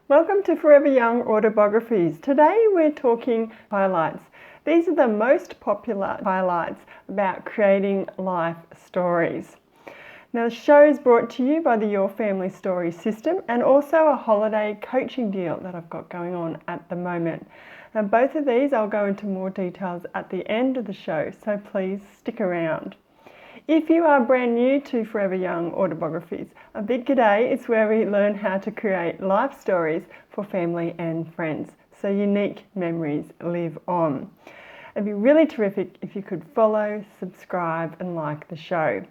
Welcome to Forever Young Autobiographies. Today we're talking highlights. These are the most popular highlights about creating life stories. Now, the show is brought to you by the Your Family Story system and also a holiday coaching deal that I've got going on at the moment. Now, both of these I'll go into more details at the end of the show, so please stick around. If you are brand new to Forever Young Autobiographies, a big g'day. It's where we learn how to create life stories for family and friends so unique memories live on. It'd be really terrific if you could follow, subscribe and like the show.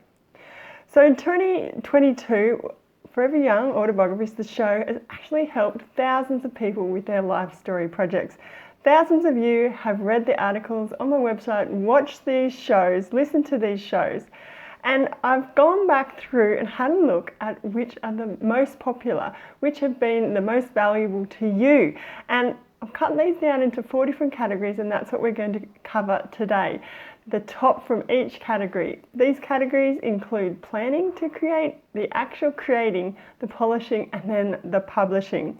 So in 2022, Forever Young Autobiographies, the show, has actually helped thousands of people with their life story projects. Thousands of you have read the articles on my website, watched these shows, listened to these shows, and I've gone back through and had a look at which are the most popular, which have been the most valuable to you. And I've cut these down into 4 different categories, and that's what we're going to cover today. The top from each category. These categories include planning to create, the actual creating, the polishing, and then the publishing.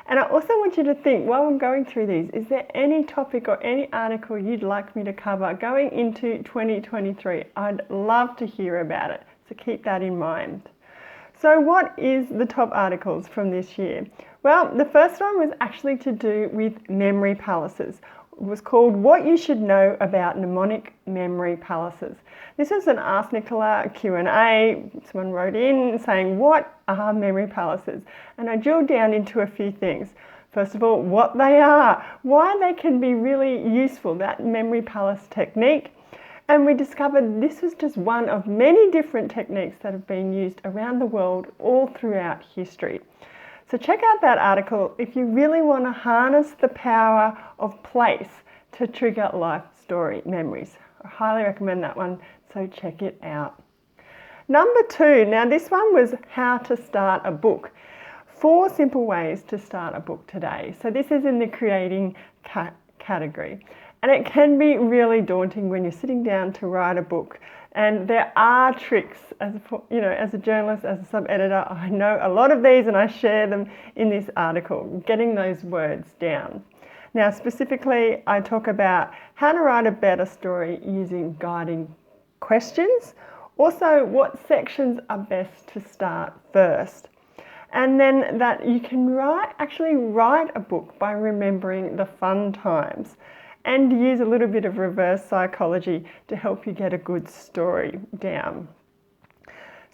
And I also want you to think, while I'm going through these, is there any topic or any article you'd like me to cover going into 2023? I'd love to hear about it, so keep that in mind. So what is the top articles from this year? Well, the first one was actually to do with memory palaces. It was called What You Should Know About Mnemonic Memory Palaces. This was an Ask Nicola Q&A. Someone wrote in saying, what are memory palaces? And I drilled down into a few things. First of all, what they are, why they can be really useful, that memory palace technique. And we discovered this was just one of many different techniques that have been used around the world all throughout history. So check out that article if you really want to harness the power of place to trigger life story memories. I highly recommend that one, so check it out. Number 2, now this one was how to start a book. 4 simple ways to start a book today. So this is in the creating category. And it can be really daunting when you're sitting down to write a book. And there are tricks, as a journalist, as a sub-editor, I know a lot of these and I share them in this article, getting those words down. Now, specifically, I talk about how to write a better story using guiding questions. Also, what sections are best to start first. And then that you can actually write a book by remembering the fun times, and use a little bit of reverse psychology to help you get a good story down.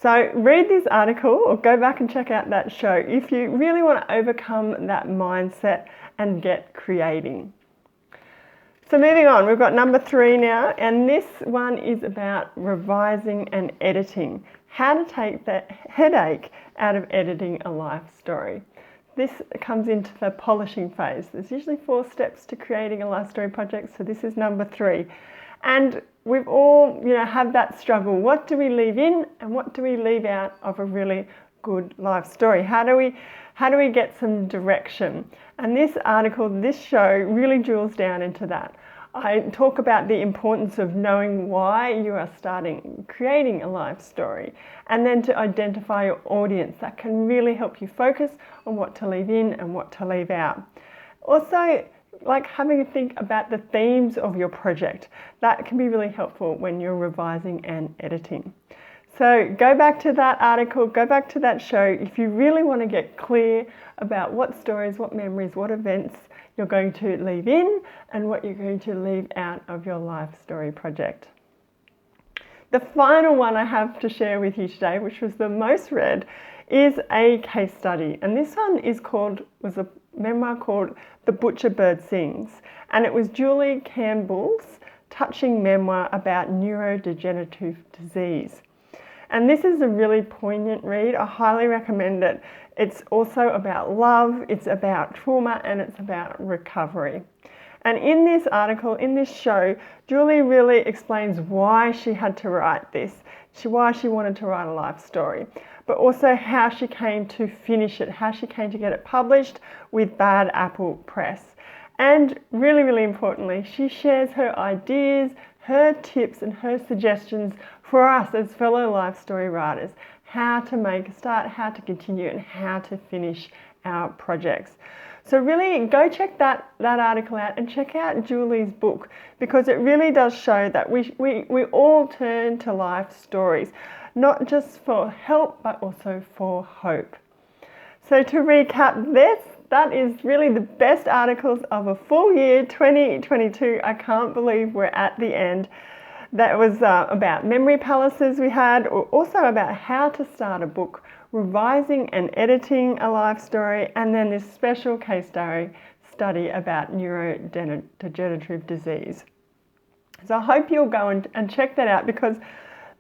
So read this article or go back and check out that show if you really want to overcome that mindset and get creating. So moving on, we've got number 3 now, and this one is about revising and editing. How to take the headache out of editing a life story. This comes into the polishing phase. There's usually 4 steps to creating a life story project, so this is number 3. And we've all, have that struggle. What do we leave in and what do we leave out of a really good life story? How do we get some direction? And this article, this show really drills down into that. I talk about the importance of knowing why you are creating a life story, and then to identify your audience. That can really help you focus on what to leave in and what to leave out. Also, like having a think about the themes of your project. That can be really helpful when you're revising and editing. So go back to that article, go back to that show if you really want to get clear about what stories, what memories, what events you're going to leave in and what you're going to leave out of your life story project. The final one I have to share with you today, which was the most read, is a case study. And this one was a memoir called The Butcher Bird Sings. And it was Julie Campbell's touching memoir about neurodegenerative disease. And this is a really poignant read. I highly recommend it. It's also about love, it's about trauma, and it's about recovery. And in this article, in this show, Julie really explains why she had to write this, why she wanted to write a life story, but also how she came to finish it, how she came to get it published with Bad Apple Press. And really, really importantly, she shares her ideas, her tips and her suggestions for us as fellow life story writers, how to make a start, how to continue and how to finish our projects. So really go check that article out and check out Julie's book, because it really does show that we all turn to life stories, not just for help but also for hope. So to recap this, that is really the best articles of a full year 2022. I can't believe we're at the end. That was about memory palaces we had, or also about how to start a book, revising and editing a life story, and then this special case study about neurodegenerative disease. So I hope you'll go and check that out, because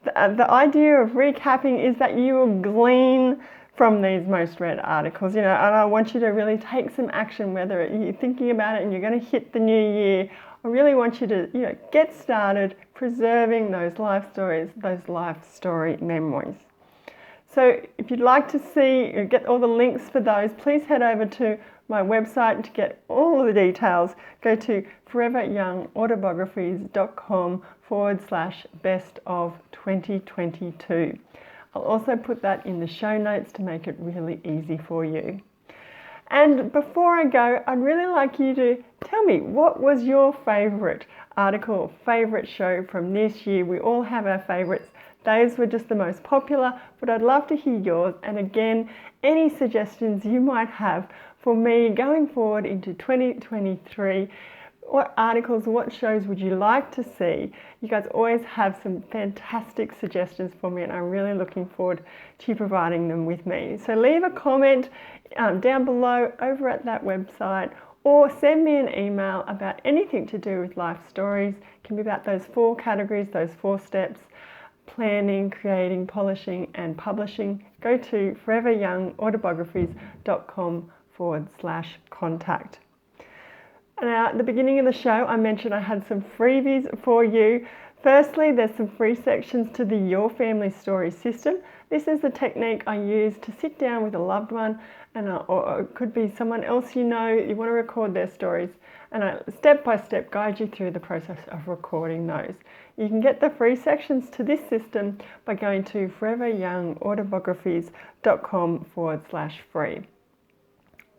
the idea of recapping is that you will glean from these most read articles, and I want you to really take some action, whether you're thinking about it and you're going to hit the new year. I really want you to, get started preserving those life stories, those life story memoirs. So if you'd like to get all the links for those, please head over to my website to get all of the details. Go to foreveryoungautobiographies.com/best of 2022. I'll also put that in the show notes to make it really easy for you. And before I go, I'd really like you to tell me, what was your favourite article, favourite show from this year? We all have our favourites. Those were just the most popular, but I'd love to hear yours. And again, any suggestions you might have for me going forward into 2023. What articles, what shows would you like to see? You guys always have some fantastic suggestions for me, and I'm really looking forward to you providing them with me. So leave a comment down below over at that website, or send me an email about anything to do with life stories. It can be about those 4 categories, those 4 steps: planning, creating, polishing, and publishing. Go to foreveryoungautobiographies.com/contact. Now, at the beginning of the show, I mentioned I had some freebies for you. Firstly, there's some free sections to the Your Family Story system. This is the technique I use to sit down with a loved one, or it could be someone else you want to record their stories, and I step by step guide you through the process of recording those. You can get the free sections to this system by going to foreveryoungautobiographies.com/free.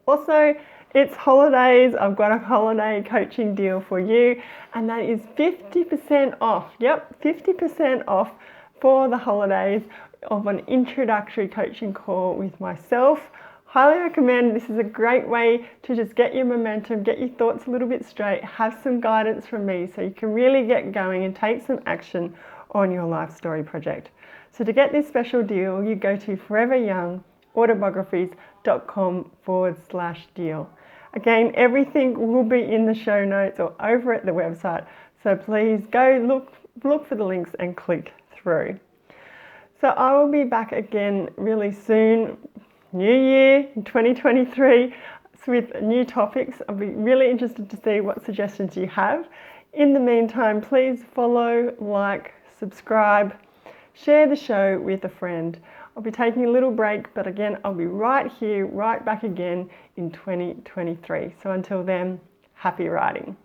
Also, it's holidays. I've got a holiday coaching deal for you, and that is 50% off. Yep, 50% off for the holidays of an introductory coaching call with myself. Highly recommend. This is a great way to just get your momentum, get your thoughts a little bit straight, have some guidance from me so you can really get going and take some action on your life story project. So to get this special deal, you go to foreveryoungautobiographies.com/deal. Again, everything will be in the show notes or over at the website. So please go look for the links and click through. So I will be back again really soon. New year, 2023, with new topics. I'll be really interested to see what suggestions you have. In the meantime, please follow, like, subscribe, share the show with a friend. I'll be taking a little break, but again, I'll be right here, right back again in 2023. So until then, happy writing.